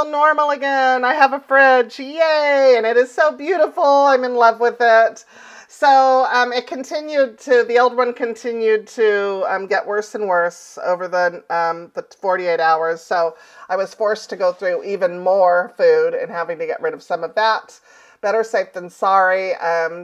feel normal again. I have a fridge. Yay! And it is so beautiful. I'm in love with it. So it continued to, the old one continued to get worse and worse over the 48 hours. So I was forced to go through even more food and having to get rid of some of that. Better safe than sorry.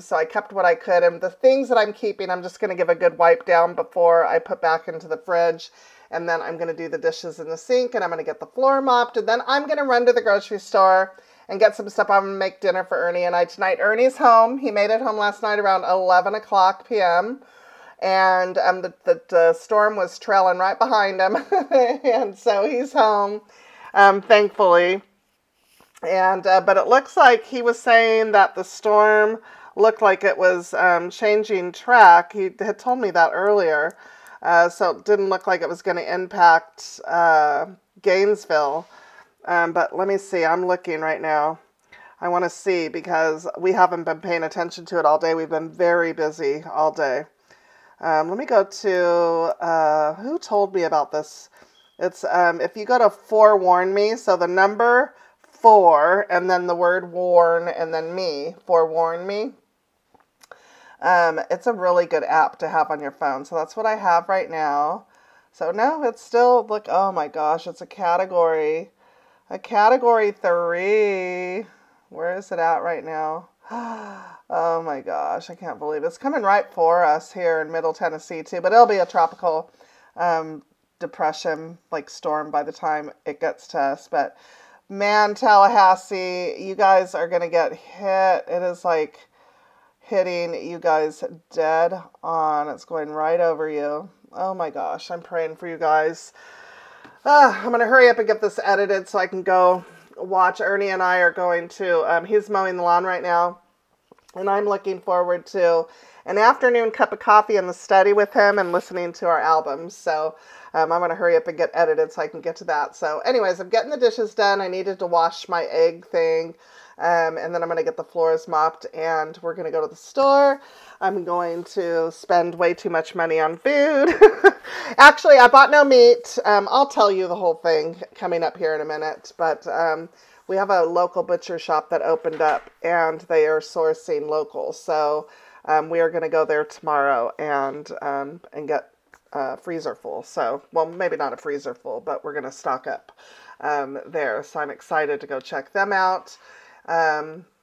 So I kept what I could. And the things that I'm keeping, I'm just going to give a good wipe down before I put back into the fridge. And then I'm going to do the dishes in the sink, and I'm going to get the floor mopped. And then I'm going to run to the grocery store and get some stuff. I'm going to make dinner for Ernie and I tonight. Ernie's home. He made it home last night around 11 o'clock p.m. And the storm was trailing right behind him. And so he's home, thankfully. And but it looks like he was saying that the storm looked like it was changing track. He had told me that earlier. So it didn't look like it was going to impact Gainesville. But let me see. I'm looking right now. I want to see because we haven't been paying attention to it all day. We've been very busy all day. Let me go to, who told me about this? It's, if you go to forewarn me, so the number 4 and then the word warn and then me, forewarn me. It's a really good app to have on your phone. So that's what I have right now. So no, it's still, look, oh my gosh, it's a category 3. Where is it at right now? Oh my gosh, I can't believe it. It's coming right for us here in Middle Tennessee too, but it'll be a tropical depression, like storm by the time it gets to us. But man, Tallahassee, you guys are going to get hit. It is like hitting you guys dead on. It's going right over you. Oh my gosh, I'm praying for you guys. I'm going to hurry up and get this edited so I can go watch. Ernie and I are going to, he's mowing the lawn right now, and I'm looking forward to an afternoon cup of coffee in the study with him and listening to our albums. So I'm going to hurry up and get edited so I can get to that. So anyways, I'm getting the dishes done. I needed to wash my egg thing. And then I'm going to get the floors mopped, and we're going to go to the store. I'm going to spend way too much money on food. Actually, I bought no meat. I'll tell you the whole thing coming up here in a minute. But we have a local butcher shop that opened up, and they are sourcing local. So we are going to go there tomorrow and get a freezer full. So, well, maybe not a freezer full, but we're going to stock up there. So I'm excited to go check them out.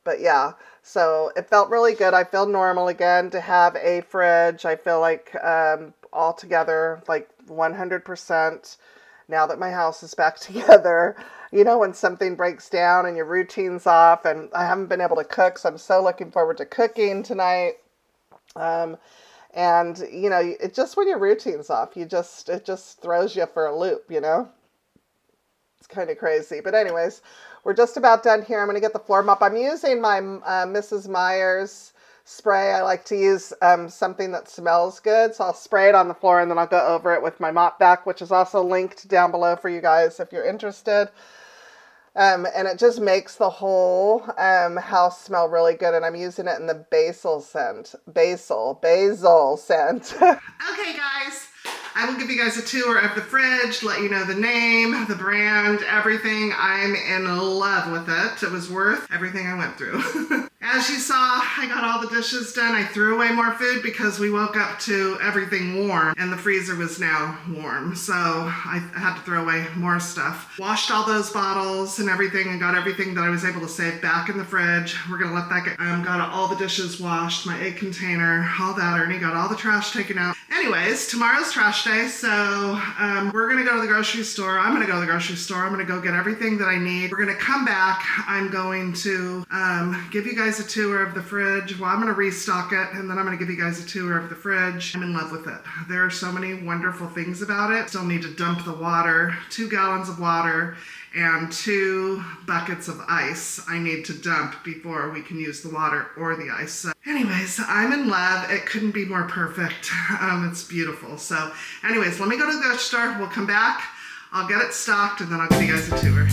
But yeah, so it felt really good. I feel normal again to have a fridge. I feel like, altogether, like 100% now that my house is back together. You know, when something breaks down and your routine's off, and I haven't been able to cook, so I'm so looking forward to cooking tonight. And you know, it just, when your routine's off, it just throws you for a loop, you know? It's kind of crazy. But anyways, we're just about done here. I'm going to get the floor mop. I'm using my Mrs. Meyer's spray. I like to use something that smells good. So I'll spray it on the floor, and then I'll go over it with my mop vac, which is also linked down below for you guys if you're interested. And it just makes the whole house smell really good. And I'm using it in the basil scent. Basil scent. Okay, guys. I will give you guys a tour of the fridge, let you know the name, the brand, everything. I'm in love with it. It was worth everything I went through. As you saw, I got all the dishes done. I threw away more food because we woke up to everything warm, and the freezer was now warm. So I had to throw away more stuff. Washed all those bottles and everything, and got everything that I was able to save back in the fridge. We're gonna let that get, got all the dishes washed, my egg container, all that. Ernie got all the trash taken out. Anyways, tomorrow's trash day, so we're gonna go to the grocery store. I'm gonna go to the grocery store. I'm gonna go get everything that I need. We're gonna come back. I'm going to give you guys a tour of the fridge. Well, I'm gonna restock it, and then I'm gonna give you guys a tour of the fridge. I'm in love with it. There are so many wonderful things about it. Still need to dump the water, 2 gallons of water and 2 buckets of ice I need to dump before we can use the water or the ice. So anyways, I'm in love. It couldn't be more perfect. It's beautiful. So anyways, let me go to the grocery store. We'll come back. I'll get it stocked, and then I'll give you guys a tour.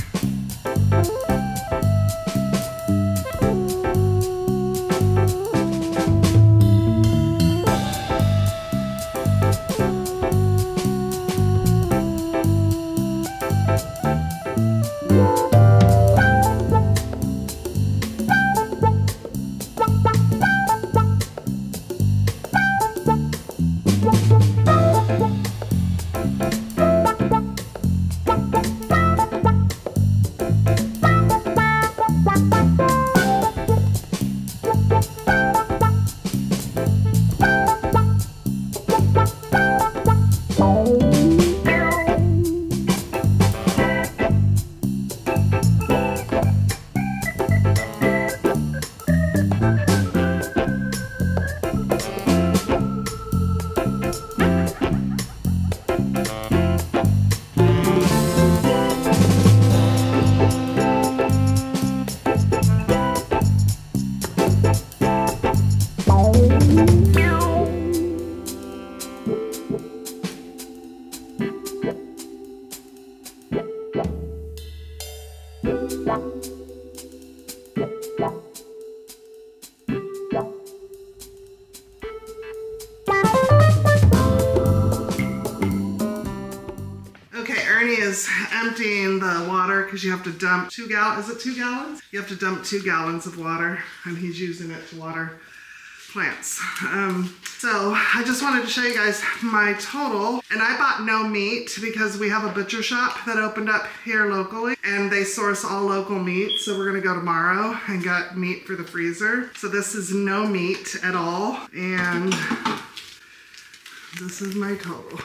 is emptying the water because you have to dump 2 gallons. Is it 2 gallons? You have to dump 2 gallons of water, and he's using it to water plants. So I just wanted to show you guys my total, and I bought no meat because we have a butcher shop that opened up here locally and they source all local meat. So we're gonna go tomorrow and get meat for the freezer. So this is no meat at all, and this is my total.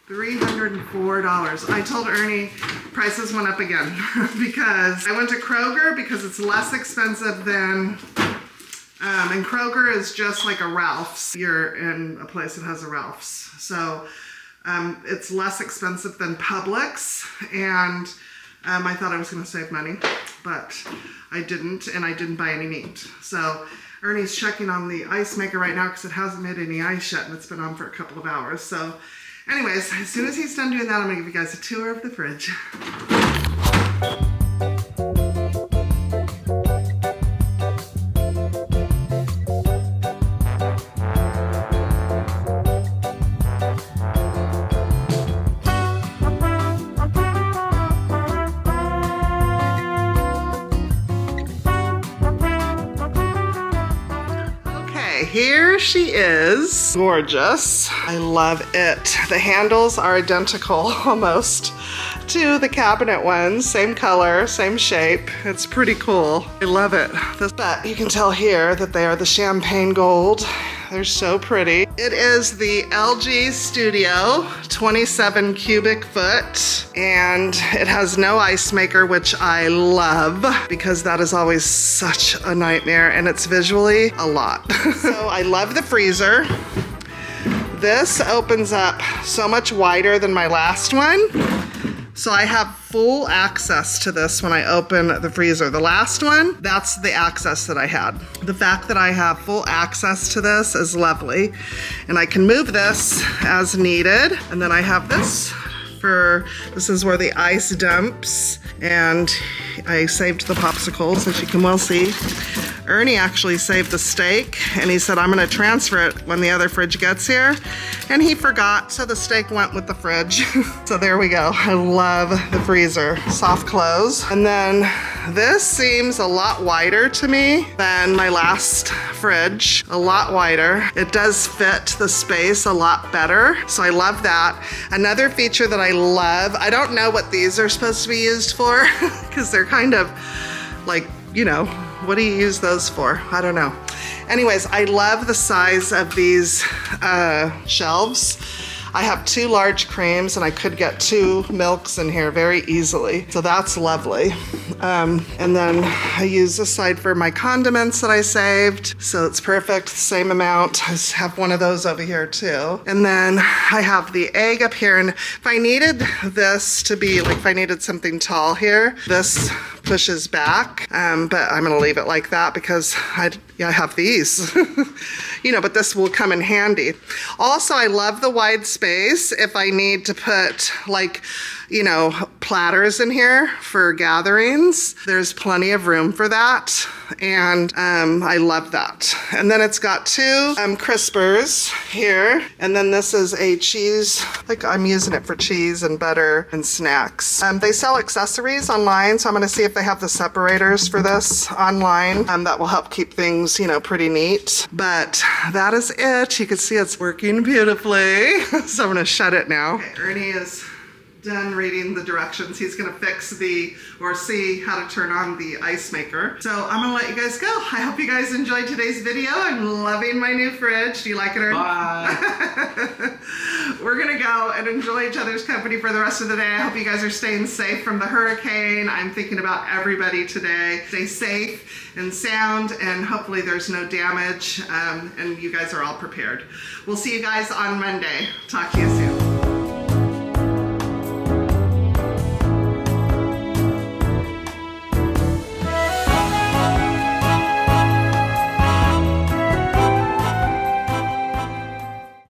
$304. I told Ernie prices went up again because I went to Kroger because it's less expensive than, and Kroger is just like a Ralph's. You're in a place that has a Ralph's. So it's less expensive than Publix, and I thought I was gonna save money, but I didn't, and I didn't buy any meat. So Ernie's checking on the ice maker right now because it hasn't made any ice yet, and it's been on for a couple of hours. So anyways, as soon as he's done doing that, I'm gonna give you guys a tour of the fridge. Here she is. Gorgeous. I love it. The handles are identical almost to the cabinet ones. Same color, same shape. It's pretty cool. I love it. But you can tell here that they are the champagne gold. They're so pretty. It is the LG Studio 27 cubic foot, and it has no ice maker, which I love because that is always such a nightmare, and it's visually a lot. So I love the freezer. This opens up so much wider than my last one. So I have full access to this when I open the freezer. The last one, that's the access that I had. The fact that I have full access to this is lovely. And I can move this as needed. And then I have this this is where the ice dumps. And I saved the popsicles, as you can well see. Ernie actually saved the steak, and he said, I'm gonna transfer it when the other fridge gets here. And he forgot, so the steak went with the fridge. So there we go. I love the freezer. Soft close. And then this seems a lot wider to me than my last fridge. A lot wider. It does fit the space a lot better, so I love that. Another feature that I love, I don't know what these are supposed to be used for, because they're kind of like, you know, what do you use those for? I don't know. Anyways, I love the size of these shelves. I have 2 large creams, and I could get 2 milks in here very easily. So that's lovely. And then I use this side for my condiments that I saved. So it's perfect, same amount. I just have one of those over here too. And then I have the egg up here. And if I needed this to be, like if I needed something tall here, this pushes back. But I'm gonna leave it like that because I have these. You know, but this will come in handy. Also, I love the wide space if I need to put, like, you know, platters in here for gatherings. There's plenty of room for that, and I love that. And then it's got 2 crispers here, and then this is a cheese, like I'm using it for cheese and butter and snacks. They sell accessories online, so I'm gonna see if they have the separators for this online. That will help keep things, you know, pretty neat. But that is it. You can see it's working beautifully. So I'm gonna shut it now. Okay, Ernie is done reading the directions. He's gonna fix or see how to turn on the ice maker. So I'm gonna let you guys go. I hope you guys enjoyed today's video. I'm loving my new fridge. Do you like it, Ernie? Bye. We're gonna go and enjoy each other's company for the rest of the day. I hope you guys are staying safe from the hurricane. I'm thinking about everybody today. Stay safe and sound, and hopefully there's no damage, and you guys are all prepared. We'll see you guys on Monday. Talk to you soon.